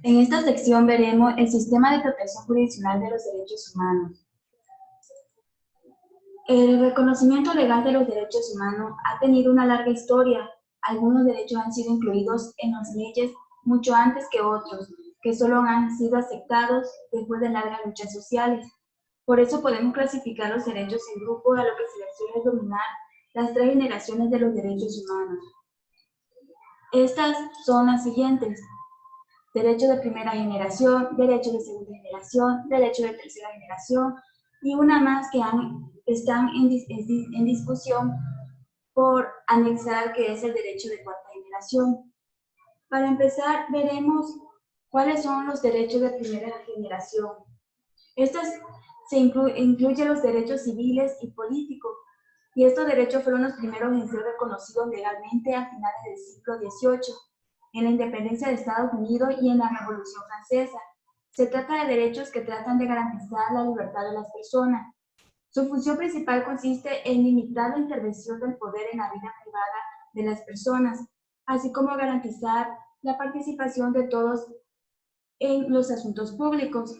En esta sección veremos el sistema de protección jurisdiccional de los derechos humanos. El reconocimiento legal de los derechos humanos ha tenido una larga historia. Algunos derechos han sido incluidos en las leyes mucho antes que otros, que solo han sido aceptados después de largas luchas sociales. Por eso podemos clasificar los derechos en grupos a lo que se les suele denominar las tres generaciones de los derechos humanos. Estas son las siguientes: derecho de primera generación, derecho de segunda generación, derecho de tercera generación y una más que están en discusión por anexar, que es el derecho de cuarta generación. Para empezar, veremos cuáles son los derechos de primera generación. Estos incluyen los derechos civiles y políticos, y estos derechos fueron los primeros en ser reconocidos legalmente a finales del siglo XVIII, en la independencia de Estados Unidos y en la Revolución Francesa. Se trata de derechos que tratan de garantizar la libertad de las personas. Su función principal consiste en limitar la intervención del poder en la vida privada de las personas, así como garantizar la participación de todos en los asuntos públicos.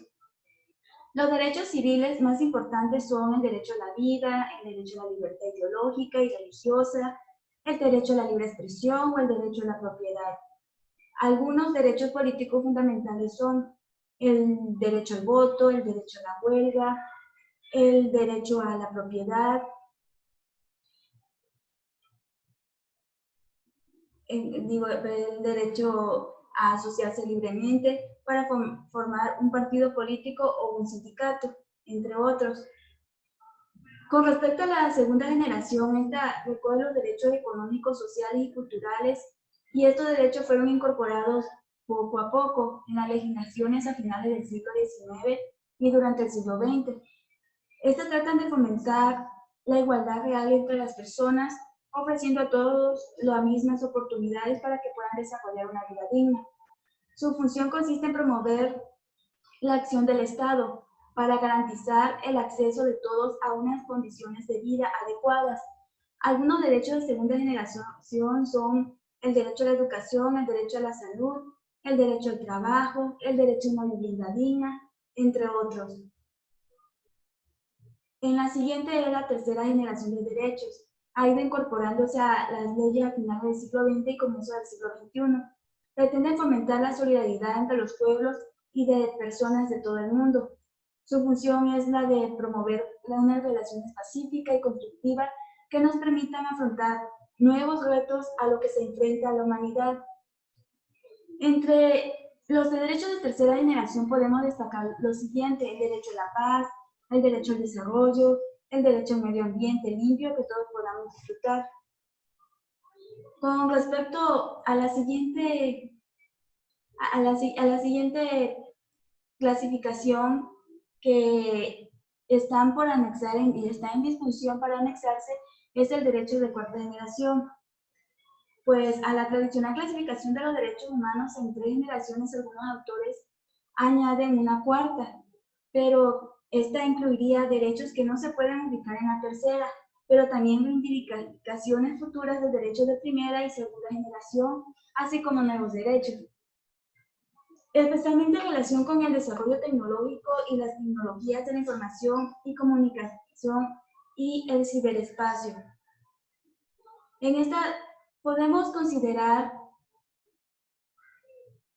Los derechos civiles más importantes son el derecho a la vida, el derecho a la libertad ideológica y religiosa, el derecho a la libre expresión o el derecho a la propiedad. Algunos derechos políticos fundamentales son el derecho al voto, el derecho a la huelga, el derecho a la propiedad, el derecho a asociarse libremente para formar un partido político o un sindicato, entre otros. Con respecto a la segunda generación, esta recoge los derechos económicos, sociales y culturales, y estos derechos fueron incorporados poco a poco en las legislaciones a finales del siglo XIX y durante el siglo XX. Estas tratan de fomentar la igualdad real entre las personas, ofreciendo a todos las mismas oportunidades para que puedan desarrollar una vida digna. Su función consiste en promover la acción del Estado para garantizar el acceso de todos a unas condiciones de vida adecuadas. Algunos derechos de segunda generación son el derecho a la educación, el derecho a la salud, el derecho al trabajo, el derecho a una vivienda digna, entre otros. En la siguiente es la tercera generación de derechos. Ha ido incorporándose a las leyes a finales del siglo XX y comienzo del siglo XXI. Pretende fomentar la solidaridad entre los pueblos y de personas de todo el mundo. Su función es la de promover unas relaciones pacíficas y constructivas que nos permitan afrontar nuevos retos a lo que se enfrenta la humanidad. Entre los derechos de tercera generación podemos destacar lo siguiente: el derecho a la paz, el derecho al desarrollo, el derecho a un medio ambiente limpio que todos podamos disfrutar. Con respecto a la siguiente clasificación que están por anexar y está en discusión para anexarse, es el derecho de cuarta generación. Pues a la tradicional clasificación de los derechos humanos en tres generaciones, algunos autores añaden una cuarta, pero esta incluiría derechos que no se pueden ubicar en la tercera, pero también reivindicaciones futuras de derechos de primera y segunda generación, así como nuevos derechos, especialmente en relación con el desarrollo tecnológico y las tecnologías de la información y comunicación y el ciberespacio. En esta podemos considerar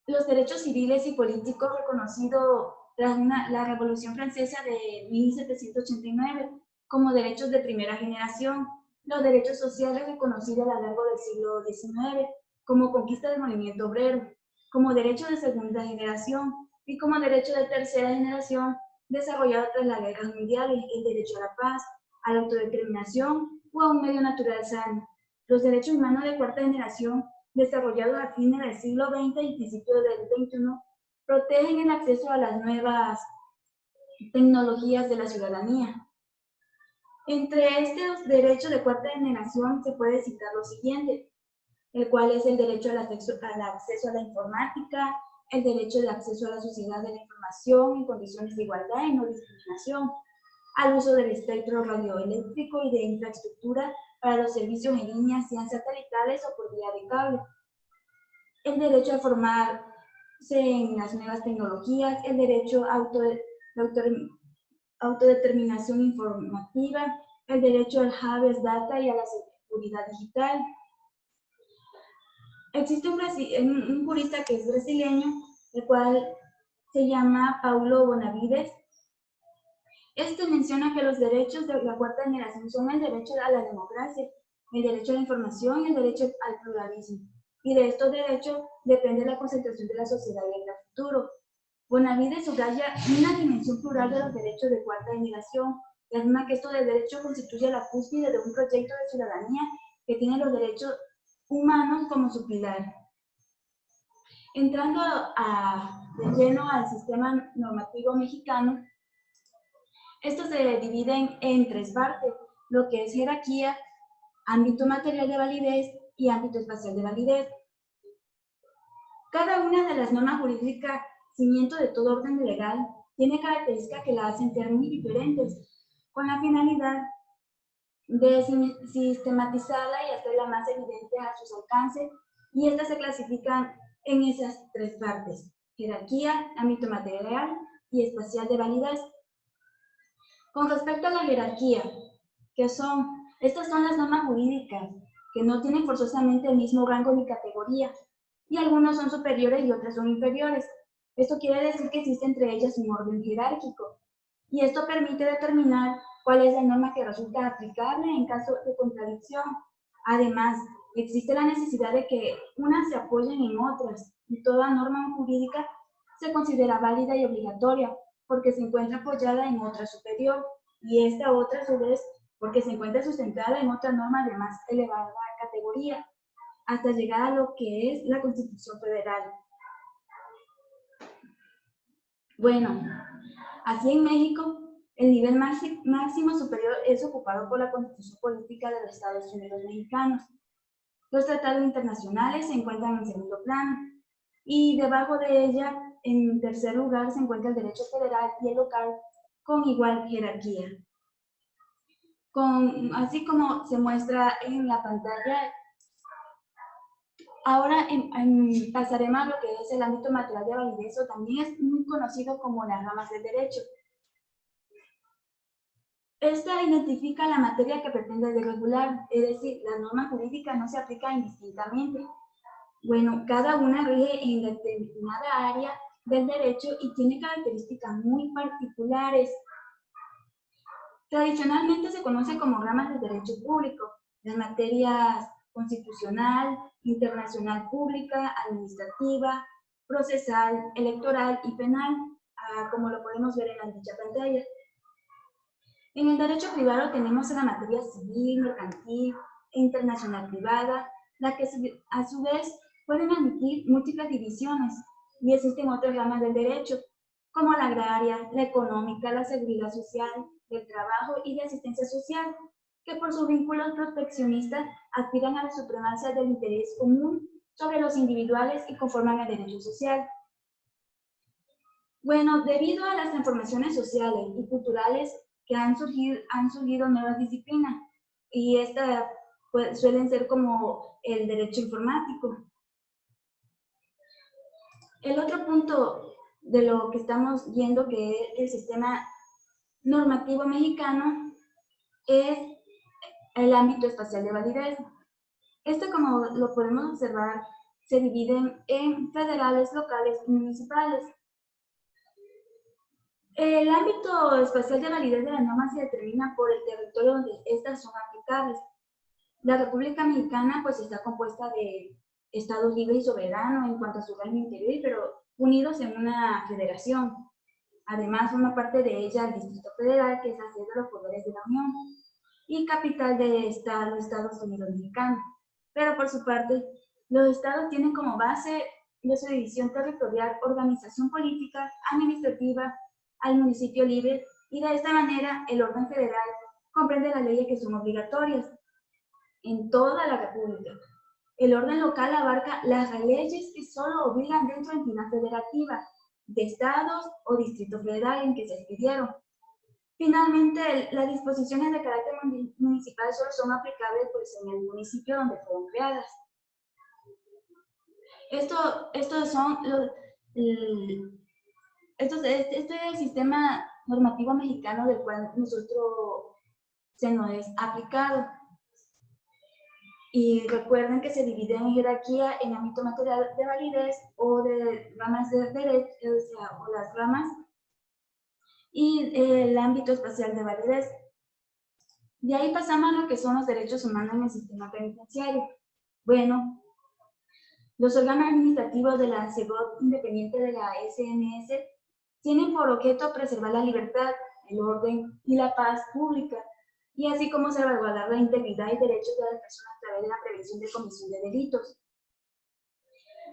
los derechos civiles y políticos reconocidos tras la Revolución Francesa de 1789 como derechos de primera generación, los derechos sociales reconocidos a lo largo del siglo XIX como conquista del movimiento obrero, como derechos de segunda generación y como derecho de tercera generación desarrollado tras las guerras mundiales, el derecho a la paz, a la autodeterminación o a un medio natural sano. Los derechos humanos de cuarta generación, desarrollados a fines del siglo XX y principios del XXI, protegen el acceso a las nuevas tecnologías de la ciudadanía. Entre estos derechos de cuarta generación se puede citar lo siguiente, el cual es el derecho al acceso a la informática, el derecho de acceso a la sociedad de la información en condiciones de igualdad y no discriminación, al uso del espectro radioeléctrico y de infraestructura para los servicios en línea, sean satelitales o por vía de cable, el derecho a formar en las nuevas tecnologías, el derecho a autodeterminación informativa, el derecho al habeas data y a la seguridad digital. Existe un jurista que es brasileño, el cual se llama Paulo Bonavides. Este menciona que los derechos de la cuarta generación son el derecho a la democracia, el derecho a la información y el derecho al pluralismo. Y de estos derechos depende la concentración de la sociedad y el futuro. Bonavides subraya una dimensión plural de los derechos de cuarta generación y afirma que estos derechos constituyen la cúspide de un proyecto de ciudadanía que tiene los derechos humanos como su pilar. Entrando de lleno al sistema normativo mexicano, estos se dividen en tres partes, lo que es jerarquía, ámbito material de validez y ámbito espacial de validez. Cada una de las normas jurídicas, cimiento de todo orden legal, tiene características que la hacen ser muy diferentes, con la finalidad de sistematizarla y hacerla más evidente a sus alcances, y estas se clasifican en esas tres partes: jerarquía, ámbito material y espacial de validez. Con respecto a la jerarquía, estas son las normas jurídicas que no tienen forzosamente el mismo rango ni categoría, y algunas son superiores y otras son inferiores. Esto quiere decir que existe entre ellas un orden jerárquico, y esto permite determinar cuál es la norma que resulta aplicable en caso de contradicción. Además, existe la necesidad de que unas se apoyen en otras, y toda norma jurídica se considera válida y obligatoria porque se encuentra apoyada en otra superior, y esta otra a su vez porque se encuentra sustentada en otra norma de más elevada categoría, hasta llegar a lo que es la Constitución Federal. Bueno, así en México, el nivel máximo superior es ocupado por la Constitución Política de los Estados Unidos Mexicanos. Los tratados internacionales se encuentran en segundo plano, y debajo de ella, en tercer lugar, se encuentra el derecho federal y el local con igual jerarquía. Así como se muestra en la pantalla. Ahora pasaremos a lo que es el ámbito material de validez, o también es muy conocido como las ramas del derecho. Esta identifica la materia que pretende regular, es decir, las normas jurídicas no se aplican indistintamente. Bueno, cada una rige en determinada área del derecho y tiene características muy particulares. Tradicionalmente se conoce como ramas del derecho público, las materias constitucional, internacional pública, administrativa, procesal, electoral y penal, como lo podemos ver en la dicha pantalla. En el derecho privado tenemos la materia civil, mercantil e internacional privada, la que a su vez pueden admitir múltiples divisiones, y existen otras ramas del derecho, como la agraria, la económica, la seguridad social, del trabajo y de asistencia social, que por sus vínculos proteccionistas aspiran a la supremacía del interés común sobre los individuales y conforman el derecho social. Bueno, debido a las transformaciones sociales y culturales que han surgido nuevas disciplinas, y estas suelen ser como el derecho informático. El otro punto de lo que estamos viendo, que es el sistema normativo mexicano, es el ámbito espacial de validez. Como lo podemos observar, se dividen en federales, locales y municipales. El ámbito espacial de validez de las normas se determina por el territorio donde estas son aplicables. La República Mexicana pues está compuesta de estados libres y soberanos en cuanto a su régimen interior, pero unidos en una federación. Además, forma parte de ella el Distrito Federal, que es la sede de los poderes de la Unión y capital de los Estados Unidos Mexicanos. Pero por su parte, los estados tienen como base de su división territorial, organización política, administrativa, al municipio libre, y de esta manera el orden federal comprende las leyes que son obligatorias en toda la República. El orden local abarca las leyes que solo obligan dentro de entidad federativa, de estados o distrito federal en que se expidieron. Finalmente, las disposiciones de carácter municipal solo son aplicables pues, en el municipio donde fueron creadas. Estos son Este es el sistema normativo mexicano del cual nosotros se nos es aplicado. Y recuerden que se divide en jerarquía en ámbito material de validez o de ramas de derecho, o las ramas, y el ámbito espacial de validez. De ahí pasamos a lo que son los derechos humanos en el sistema penitenciario. Bueno, los órganos administrativos de la CEGOT independiente de la SNS tienen por objeto preservar la libertad, el orden y la paz pública, y así como salvaguardar la integridad y derechos de las personas a través de la prevención de comisión de delitos.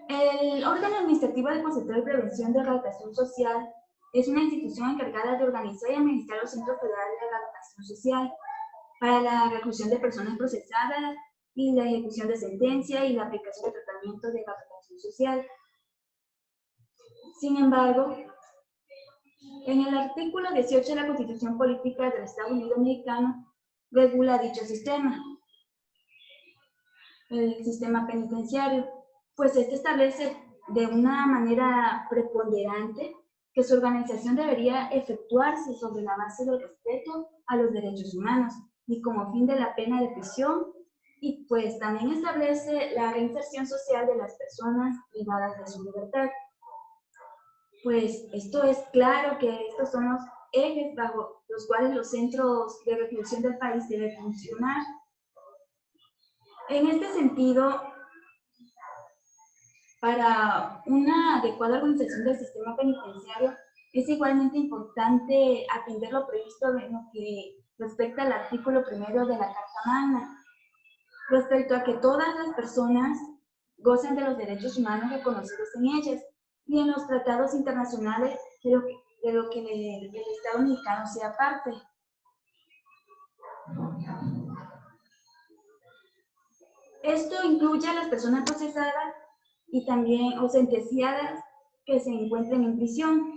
El órgano administrativo de control y prevención de rehabilitación social es una institución encargada de organizar y administrar los centros federales de rehabilitación social para la reclusión de personas procesadas y la ejecución de sentencia y la aplicación de tratamiento de rehabilitación social. Sin embargo, en el artículo 18 de la Constitución Política del Estado Unido Mexicano regula dicho sistema, el sistema penitenciario, pues este establece de una manera preponderante que su organización debería efectuarse sobre la base del respeto a los derechos humanos y como fin de la pena de prisión, y pues también establece la reinserción social de las personas privadas de su libertad. Pues esto es claro que estos son los ejes bajo los cuales los centros de reclusión del país deben funcionar. En este sentido, para una adecuada organización del sistema penitenciario, es igualmente importante atender lo previsto en lo que respecta al artículo 1 de la Carta Magna, respecto a que todas las personas gozan de los derechos humanos reconocidos en ellas y en los tratados internacionales de lo que el Estado mexicano sea parte. Esto incluye a las personas procesadas y también o sentenciadas que se encuentren en prisión.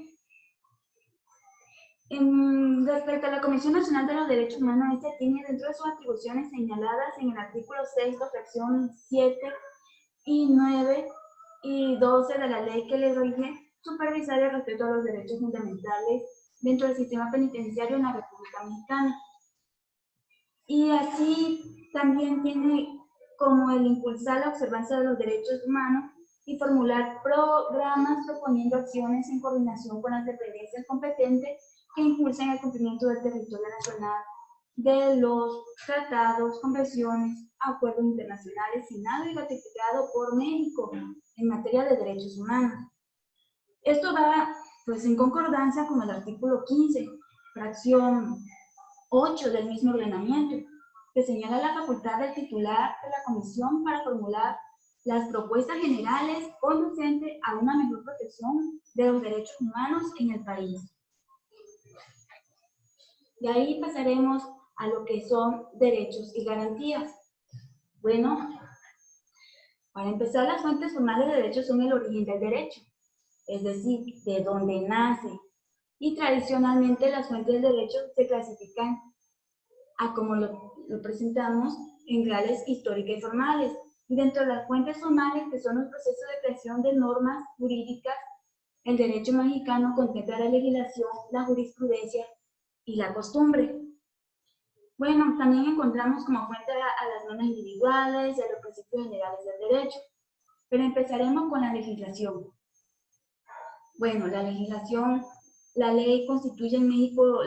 Respecto a la Comisión Nacional de los Derechos Humanos, esta tiene dentro de sus atribuciones señaladas en el artículo 6, fracción 7 y 9 y 12 de la ley que le rige, supervisar el respeto a los derechos fundamentales dentro del sistema penitenciario en la República Mexicana. Y así también tiene como el impulsar la observancia de los derechos humanos y formular programas proponiendo acciones en coordinación con las dependencias competentes que impulsen el cumplimiento del territorio nacional de los tratados, convenciones, acuerdos internacionales firmados y ratificados por México en materia de derechos humanos. Esto va pues en concordancia con el artículo 15, fracción 8 del mismo ordenamiento, que señala la facultad del titular de la comisión para formular las propuestas generales conducentes a una mejor protección de los derechos humanos en el país. De ahí pasaremos a lo que son derechos y garantías. Bueno, para empezar, las fuentes formales de derechos son el origen del derecho, es decir, de donde nace. Y tradicionalmente las fuentes del derecho se clasifican a como lo presentamos en grados históricas y formales. Y dentro de las fuentes formales, que son los procesos de creación de normas jurídicas, el derecho mexicano contempla la legislación, la jurisprudencia y la costumbre. Bueno, también encontramos como fuente a las normas individuales y a los principios generales del derecho. Pero empezaremos con la legislación. Bueno, la legislación, la ley constituye en México,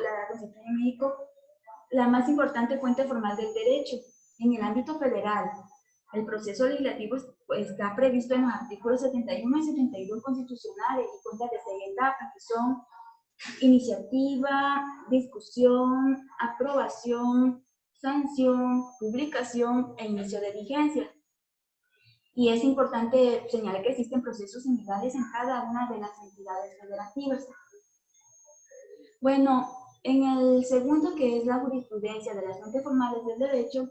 la más importante fuente formal del derecho. En el ámbito federal, el proceso legislativo está previsto en los artículos 71 y 72 constitucionales y cuenta de 6 etapas, que son iniciativa, discusión, aprobación, sanción, publicación e inicio de vigencia. Y es importante señalar que existen procesos similares en cada una de las entidades federativas. Bueno, en el segundo, que es la jurisprudencia de las fuentes formales del derecho,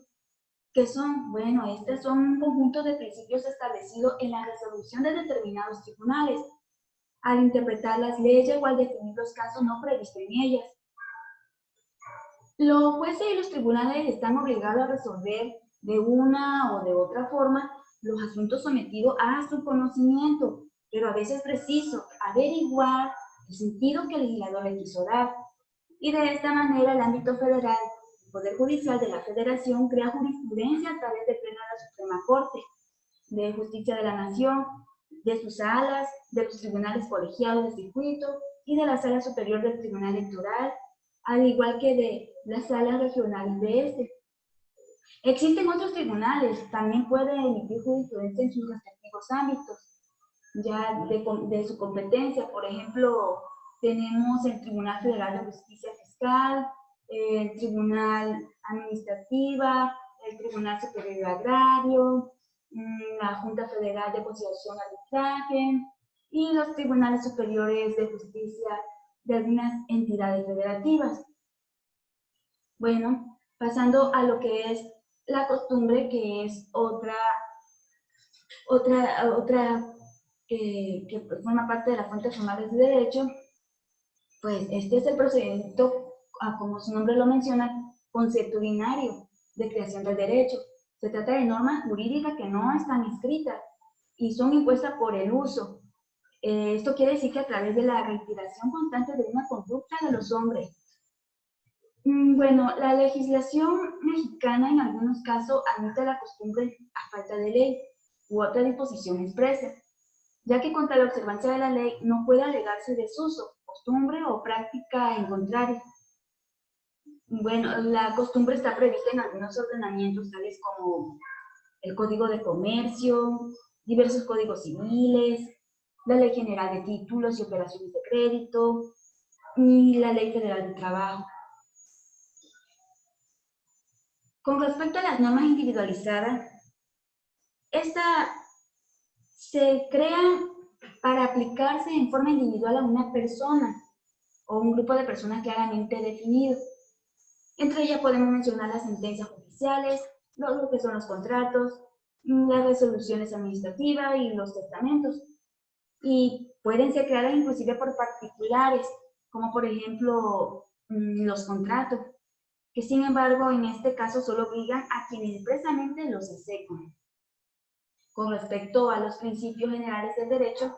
que son, bueno, estas son un conjunto de principios establecidos en la resolución de determinados tribunales, al interpretar las leyes o al definir los casos no previstos en ellas. Los jueces y los tribunales están obligados a resolver de una o de otra forma los asuntos sometidos a su conocimiento, pero a veces es preciso averiguar el sentido que el legislador le quiso dar. Y de esta manera el ámbito federal, el Poder Judicial de la Federación, crea jurisprudencia a través del Pleno de la Suprema Corte de Justicia de la Nación, de sus salas, de los tribunales colegiados de circuito y de la Sala Superior del Tribunal Electoral, al igual que de las salas regionales de este. Existen otros tribunales, también pueden emitir jurisprudencia en sus respectivos ámbitos, ya de su competencia. Por ejemplo, tenemos el Tribunal Federal de Justicia Fiscal, el Tribunal Administrativa, el Tribunal Superior Agrario, la Junta Federal de Conciliación y Arbitraje y los Tribunales Superiores de Justicia de algunas entidades federativas. Bueno, pasando a lo que es la costumbre, que es otra que forma parte de las fuentes formales de derecho. Pues este es el procedimiento, como su nombre lo menciona, consuetudinario de creación del derecho. Se trata de normas jurídicas que no están escritas y son impuestas por el uso. Esto quiere decir que a través de la reiteración constante de una conducta de los hombres. Bueno, la legislación mexicana en algunos casos admite la costumbre a falta de ley u otra disposición expresa, ya que contra la observancia de la ley no puede alegarse desuso, costumbre o práctica en contrario. Bueno, la costumbre está prevista en algunos ordenamientos tales como el Código de Comercio, diversos códigos civiles, la Ley General de Títulos y Operaciones de Crédito y la Ley Federal de Trabajo. Con respecto a las normas individualizadas, esta se crea para aplicarse en forma individual a una persona o un grupo de personas claramente definido. Entre ellas podemos mencionar las sentencias judiciales, lo que son los contratos, las resoluciones administrativas y los testamentos. Y pueden ser creadas inclusive por particulares, como por ejemplo los contratos, que sin embargo en este caso solo obligan a quienes expresamente los executan. Con respecto a los principios generales del derecho,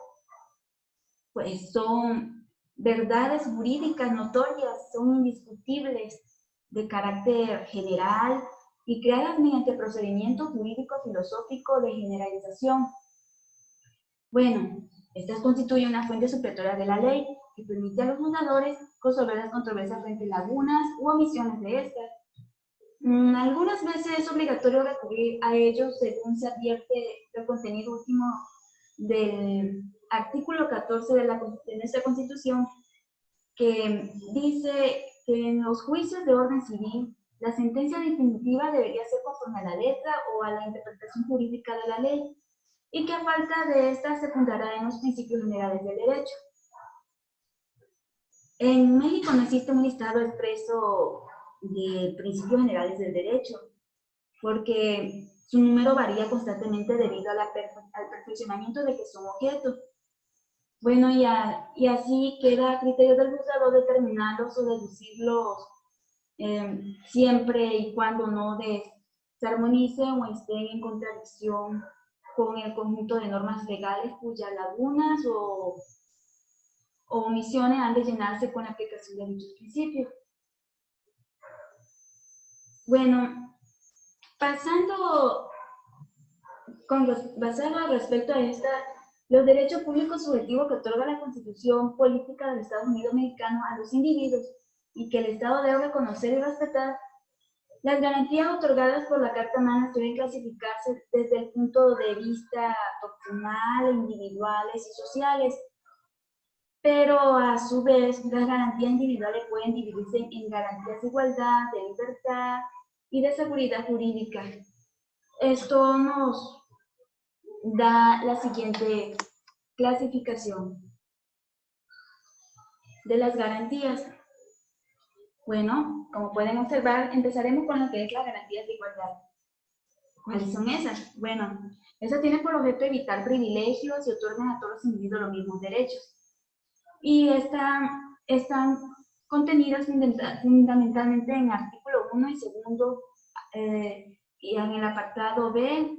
pues son verdades jurídicas notorias, son indiscutibles, de carácter general y creadas mediante procedimiento jurídico filosófico de generalización. Bueno, estas constituyen una fuente supletoria de la ley que permite a los juzgadores resolver las controversias frente a lagunas u omisiones de estas. Algunas veces es obligatorio recurrir a ellos según se advierte el contenido último del artículo 14 de nuestra Constitución, que dice que en los juicios de orden civil la sentencia definitiva debería ser conforme a la letra o a la interpretación jurídica de la ley, y que a falta de esta se fundará en los principios generales del derecho. En México no existe un listado expreso de principios generales del derecho, porque su número varía constantemente debido al perfeccionamiento de que son objetos. Bueno, y así queda a criterio del juzgador determinarlos o deducirlos siempre y cuando no se armonicen o estén en contradicción con el conjunto de normas legales cuyas lagunas o omisiones han de llenarse con la aplicación de dichos principios. Bueno, basado respecto a esta, los derechos públicos subjetivos que otorga la Constitución Política del Estados Unidos Mexicano a los individuos y que el Estado debe reconocer y respetar, las garantías otorgadas por la Carta Magna deben clasificarse desde el punto de vista doctrinal, individuales y sociales, pero a su vez las garantías individuales pueden dividirse en garantías de igualdad, de libertad y de seguridad jurídica. Esto nos da la siguiente clasificación de las garantías. Bueno, como pueden observar, empezaremos con lo que es las garantías de igualdad. ¿Cuáles son esas? Bueno, esas tienen por objeto evitar privilegios y otorgan a todos los individuos los mismos derechos. Y están contenidas fundamentalmente en artículo 1 y segundo, y en el apartado B,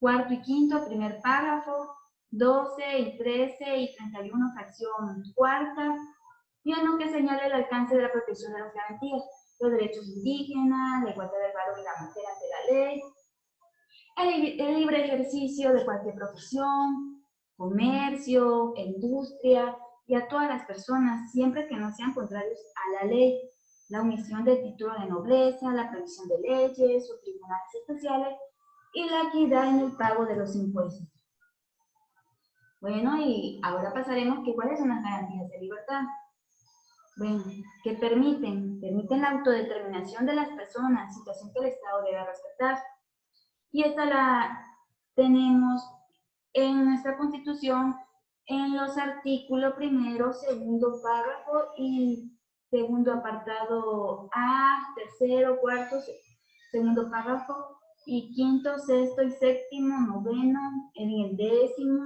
cuarto y quinto, primer párrafo, 12 y 13 y 31, fracción cuarta, y en lo que señala el alcance de la protección de las garantías, los derechos indígenas, la igualdad del varón y la mujer ante la ley, el libre ejercicio de cualquier profesión, comercio, industria, y a todas las personas, siempre que no sean contrarios a la ley, la omisión del título de nobleza, la prohibición de leyes o tribunales especiales, y la equidad en el pago de los impuestos. Bueno, y ahora pasaremos que cuáles son las garantías de libertad. Bueno, que permiten la autodeterminación de las personas, situación que el Estado debe respetar. Y esta la tenemos en nuestra Constitución en los artículos primero, segundo párrafo y segundo apartado A, tercero, cuarto, segundo párrafo, y quinto, sexto y séptimo, noveno, en el décimo,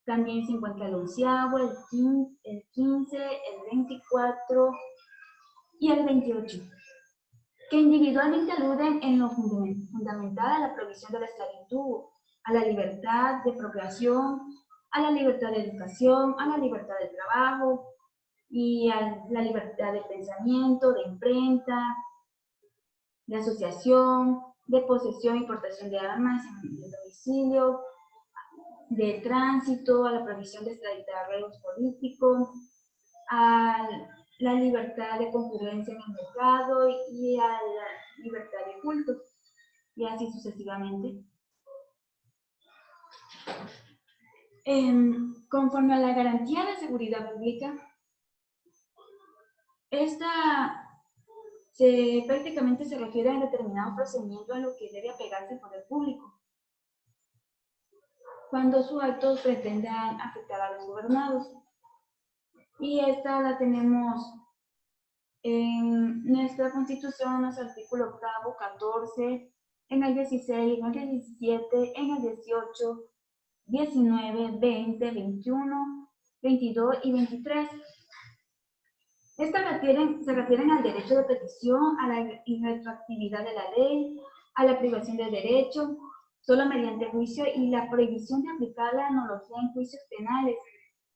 también se encuentra el onceavo, el 15, el 24 y el 28, que individualmente aluden en lo fundamental a la provisión de la esclavitud, a la libertad de procreación, a la libertad de educación, a la libertad de trabajo y a la libertad de pensamiento, de imprenta, de asociación, de posesión y portación de armas en el domicilio, de tránsito, a la provisión de extraditar reos políticos, a la libertad de concurrencia en el mercado y a la libertad de culto, y así sucesivamente. Conforme a la garantía de seguridad pública, esta prácticamente se refiere a determinado procedimiento a lo que debe apegarse el poder público cuando sus actos pretendan afectar a los gobernados. Y esta la tenemos en nuestra Constitución, en los artículos 8, 14, en el 16, en el 17, en el 18, 19, 20, 21, 22 y 23. Estas se refieren al derecho de petición, a la irretroactividad de la ley, a la privación del derecho, solo mediante juicio y la prohibición de aplicar la analogía en juicios penales,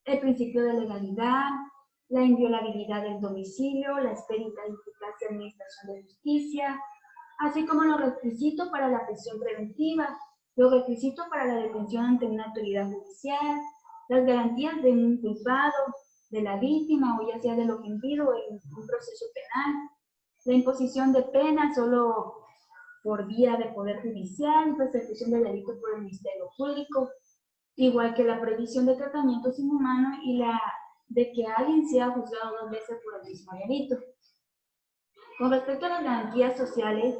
el principio de legalidad, la inviolabilidad del domicilio, la expedita y eficaz administración de justicia, así como los requisitos para la prisión preventiva, los requisitos para la detención ante una autoridad judicial, las garantías de un culpado, de la víctima o ya sea del ofendido en un proceso penal, la imposición de pena solo por vía de poder judicial, persecución de delitos por el Ministerio Público, igual que la prohibición de tratamientos inhumanos y la de que alguien sea juzgado 2 veces por el mismo delito. Con respecto a las garantías sociales,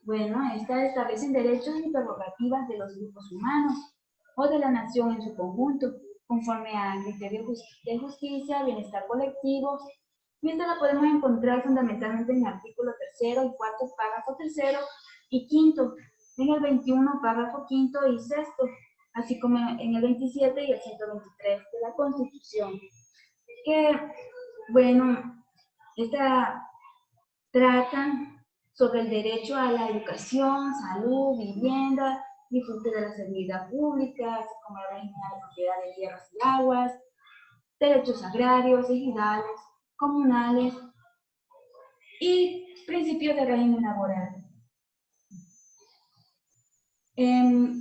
bueno, estas establecen derechos y prerrogativas de los grupos humanos o de la nación en su conjunto, conforme a criterios de justicia, bienestar colectivo, y esta la podemos encontrar fundamentalmente en el artículo 3 y 4, párrafo 3 y 5, en el 21, párrafo 5 y 6, así como en el 27 y el 123 de la Constitución, que, bueno, esta tratan sobre el derecho a la educación, salud, vivienda, disfrute de la seguridad pública, así como el régimen de la propiedad de tierras y aguas, derechos agrarios, ejidales, comunales y principios de régimen laboral.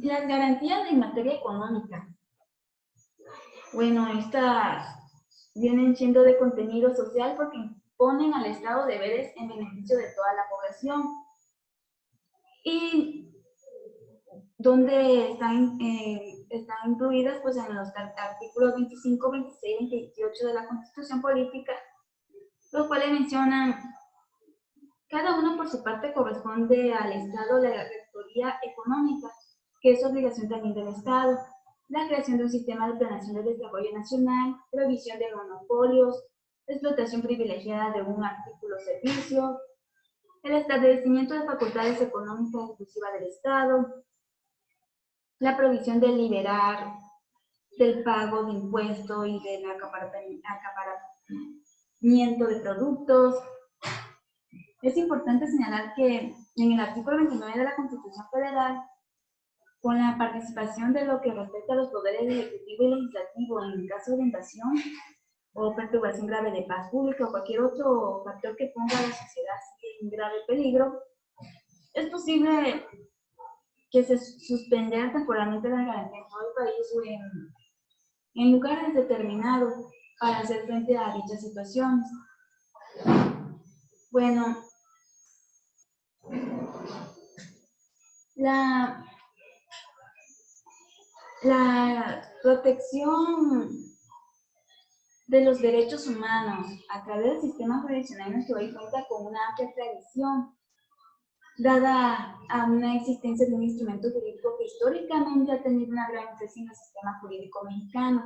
Las garantías en materia económica. Bueno, estas vienen siendo de contenido social porque imponen al Estado deberes en beneficio de toda la población. Y donde están incluidas pues en los artículos 25, 26 y 28 de la Constitución Política, los cuales mencionan: cada uno por su parte corresponde al Estado la rectoría económica, que es obligación también del Estado, la creación de un sistema de planeación de desarrollo nacional, prohibición de monopolios, explotación privilegiada de un artículo o servicio, el establecimiento de facultades económicas exclusivas del Estado, la provisión de liberar del pago de impuestos y del acaparamiento de productos. Es importante señalar que en el artículo 29 de la Constitución Federal con la participación de lo que respecta a los poderes ejecutivo y legislativo en caso de invasión o perturbación grave de paz pública o cualquier otro factor que ponga a la sociedad en grave peligro, es posible que se suspenda temporalmente la garantía en todo el país o en lugares determinados para hacer frente a dichas situaciones. Bueno, la protección de los derechos humanos a través del sistema jurisdiccional en nuestro país cuenta con una amplia tradición, dada a una existencia de un instrumento jurídico que históricamente ha tenido una gran influencia en el sistema jurídico mexicano,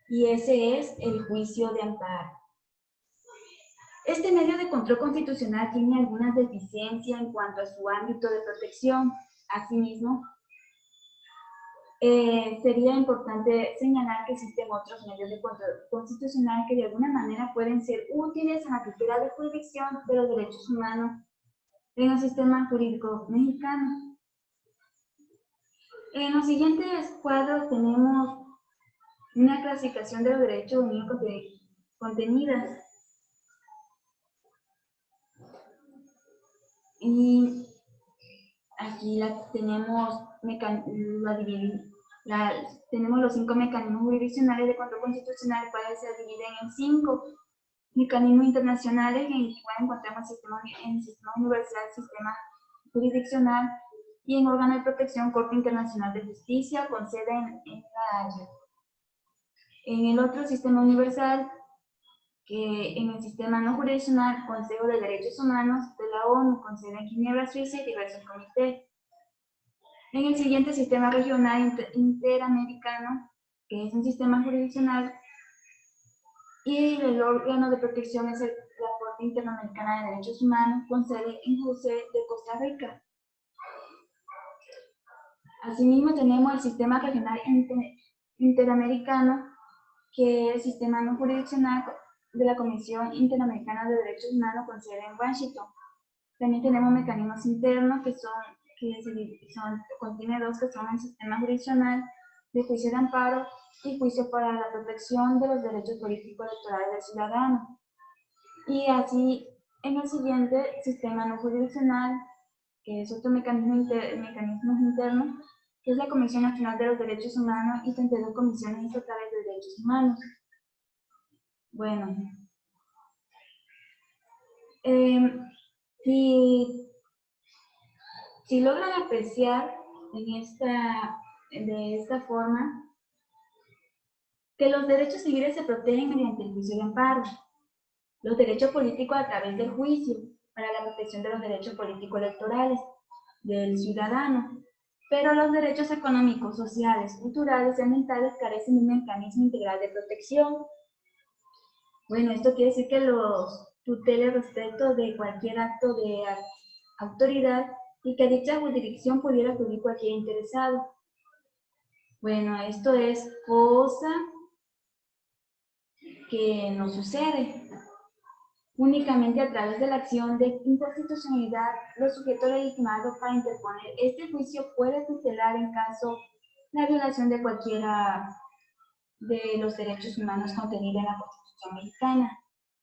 y ese es el juicio de amparo. Este medio de control constitucional tiene algunas deficiencias en cuanto a su ámbito de protección. Asimismo, sería importante señalar que existen otros medios de control constitucional que de alguna manera pueden ser útiles a la tutela de jurisdicción de los derechos humanos en el sistema jurídico mexicano. En los siguientes cuadros tenemos una clasificación de los derechos únicos contenidas. Y aquí tenemos tenemos los 5 mecanismos jurisdiccionales de control constitucional, los cuales se dividen en 5 mecanismos internacionales, en el cual encontramos en el sistema universal, sistema jurisdiccional, y en órgano de protección, Corte Internacional de Justicia, con sede en La Haya. En el otro sistema universal, que en el sistema no jurisdiccional, Consejo de Derechos Humanos de la ONU, con sede en Ginebra, Suiza, y diversos comités. En el siguiente sistema regional interamericano, que es un sistema jurisdiccional, y el órgano de protección es la Corte Interamericana de Derechos Humanos, con sede en José de Costa Rica. Asimismo, tenemos el sistema regional interamericano, que es el sistema no jurisdiccional de la Comisión Interamericana de Derechos Humanos, con sede en Washington. También tenemos mecanismos internos contiene 2, que son el sistema jurisdiccional de juicio de amparo y juicio para la protección de los derechos políticos electorales del ciudadano. Y así, en el siguiente sistema no jurisdiccional, que es otro mecanismos internos, que es la Comisión Nacional de los Derechos Humanos y 32 comisiones estatales de derechos humanos. Bueno, si logran apreciar de esta forma que los derechos civiles se protegen mediante el juicio de amparo, los derechos políticos a través del juicio para la protección de los derechos políticos electorales del ciudadano, pero los derechos económicos, sociales, culturales y ambientales carecen de un mecanismo integral de protección. Bueno, esto quiere decir que los tutela respecto de cualquier acto de autoridad y que a dicha jurisdicción pudiera acudir cualquier interesado. Bueno, esto es cosa que no sucede. Únicamente a través de la acción de inconstitucionalidad, los sujetos legitimados para interponer este juicio puede tutelar en caso de la violación de cualquiera de los derechos humanos contenidos en la Constitución mexicana,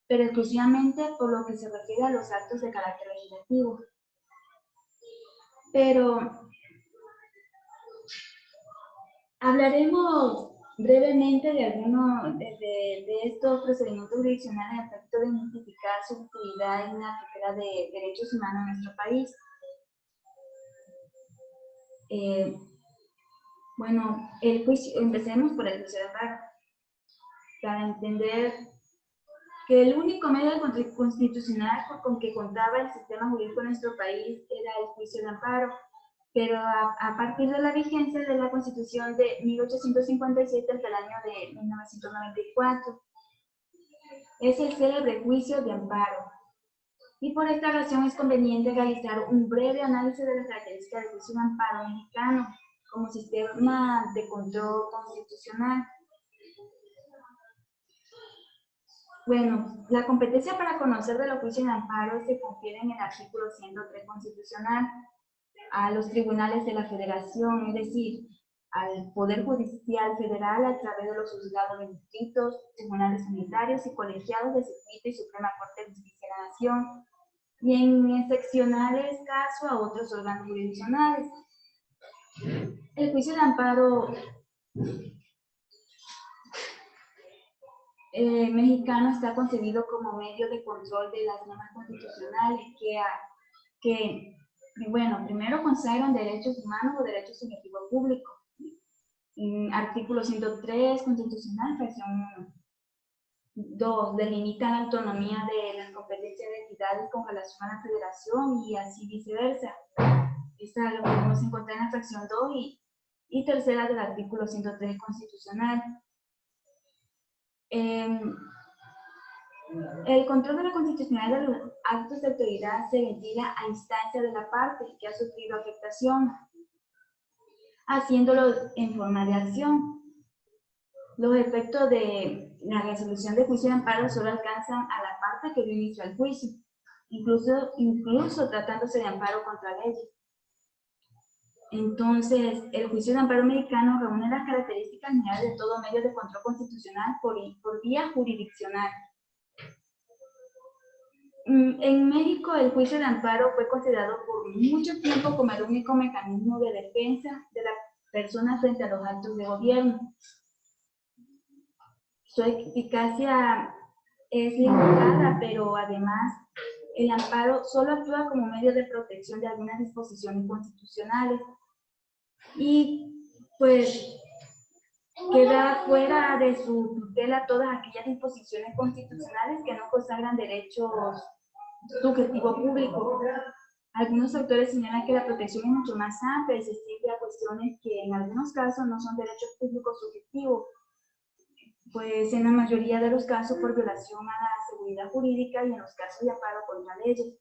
pero exclusivamente por lo que se refiere a los actos de carácter legislativo. Pero hablaremos brevemente de algunos de estos procedimientos jurisdiccionales a efecto de identificar su utilidad en la tutela de derechos humanos en nuestro país. Bueno, empecemos por el juicio de amparo, para entender que el único medio constitucional con que contaba el sistema jurídico de nuestro país era el juicio de amparo, pero a partir de la vigencia de la Constitución de 1857 hasta el año de 1994, es el célebre juicio de amparo. Y por esta razón es conveniente realizar un breve análisis de las características del juicio de amparo mexicano como sistema de control constitucional. Bueno, la competencia para conocer de los juicios de amparo se confiere en el artículo 103 constitucional. a los tribunales de la Federación, es decir, al Poder Judicial Federal a través de los juzgados de distritos, tribunales unitarios y colegiados de circuito y Suprema Corte de Justicia de la Nación, y en seccionales caso a otros órganos jurisdiccionales. El juicio de amparo mexicano está concebido como medio de control de las normas constitucionales que bueno, primero consagran derechos humanos o derechos subjetivos públicos. En artículo 103 constitucional, fracción 1. 2. Delimita la autonomía de las competencias de entidades con relación a la federación y así viceversa. Esta lo podemos encontrar en la fracción 2 y tercera del artículo 103 constitucional. El control de la constitucionalidad de los actos de autoridad se ventila a instancia de la parte que ha sufrido afectación, haciéndolo en forma de acción. Los efectos de la resolución de juicio de amparo solo alcanzan a la parte que dio inicio al juicio, incluso tratándose de amparo contra leyes. Entonces, el juicio de amparo mexicano reúne las características generales de todo medio de control constitucional por vía jurisdiccional. En México, el juicio de amparo fue considerado por mucho tiempo como el único mecanismo de defensa de la persona frente a los actos de gobierno. Su eficacia es limitada, pero además el amparo solo actúa como medio de protección de algunas disposiciones constitucionales y pues queda fuera de su tutela todas aquellas disposiciones constitucionales que no consagran derechos subjetivos públicos. Algunos autores señalan que la protección es mucho más amplia y se extiende a cuestiones que en algunos casos no son derechos públicos subjetivos, pues en la mayoría de los casos por violación a la seguridad jurídica y en los casos de amparo contra leyes.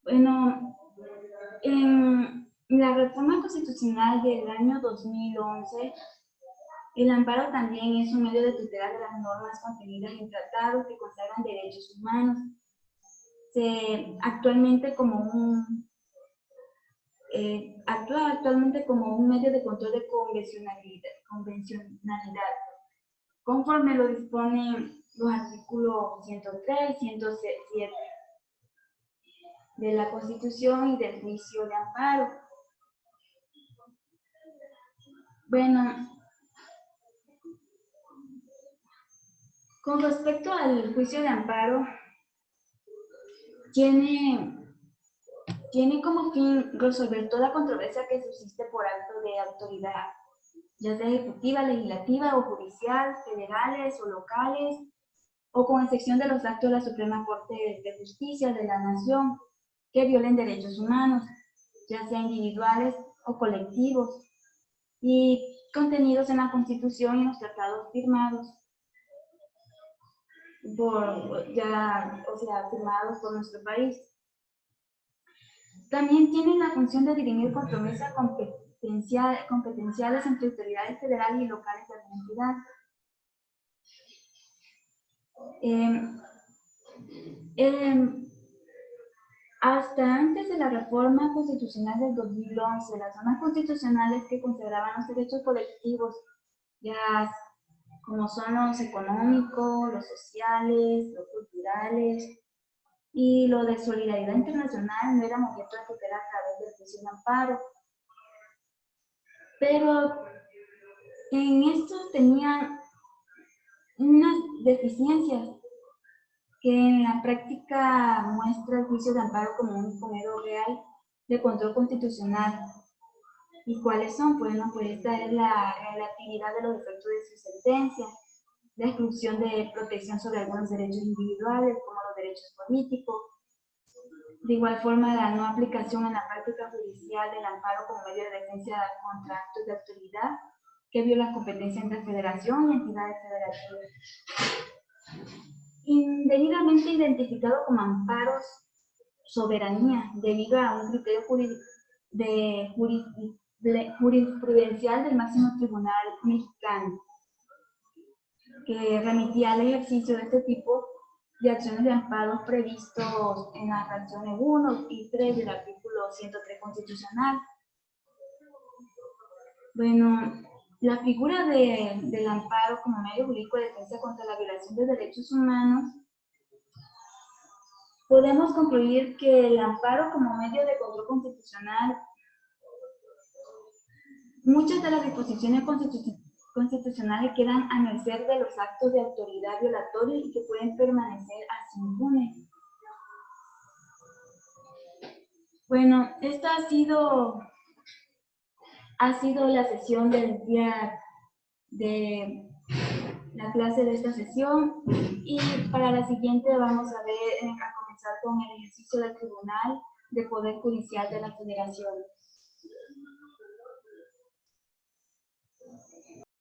Bueno, en la reforma constitucional del año 2011, el amparo también es un medio de tutela de las normas contenidas en tratados que consagran derechos humanos. Actúa actualmente como un medio de control de convencionalidad, conforme lo disponen los artículos 103 y 107 de la Constitución y del juicio de amparo. Bueno, con respecto al juicio de amparo, tiene como fin resolver toda controversia que subsiste por acto de autoridad, ya sea ejecutiva, legislativa o judicial, federales o locales, o con excepción de los actos de la Suprema Corte de Justicia de la Nación que violen derechos humanos, ya sea individuales o colectivos, y contenidos en la Constitución y en los tratados firmados firmados por nuestro país. También tienen la función de dirimir controversias competenciales entre autoridades federales y locales de la entidad. Hasta antes de la reforma constitucional del 2011, las normas constitucionales que consagraban los derechos colectivos, ya como son los económicos, los sociales, los culturales y lo de solidaridad internacional, no eran objeto de tutela a través del juicio de amparo. Pero en esto tenían unas deficiencias que en la práctica muestra el juicio de amparo como un único medio real de control constitucional. ¿Y cuáles son? Bueno, pues esta es la relatividad de los efectos de su sentencia, la exclusión de protección sobre algunos derechos individuales, como los derechos políticos. De igual forma, la no aplicación en la práctica judicial del amparo como medio de defensa contra actos de autoridad que violan competencia entre federación y entidades federativas. Indebidamente identificado como amparos soberanía, debido a un criterio jurisprudencial del máximo tribunal mexicano, que remitía al ejercicio de este tipo de acciones de amparo previstos en las fracciones 1 y 3 del artículo 103 constitucional. Bueno, la figura del amparo como medio jurídico de defensa contra la violación de derechos humanos, podemos concluir que el amparo como medio de control constitucional, muchas de las disposiciones constitucionales quedan a merced de los actos de autoridad violatorios y que pueden permanecer así impunes. Bueno, esta ha sido la sesión del día de la clase de esta sesión, y para la siguiente vamos a comenzar con el ejercicio del Tribunal de Poder Judicial de la Federación.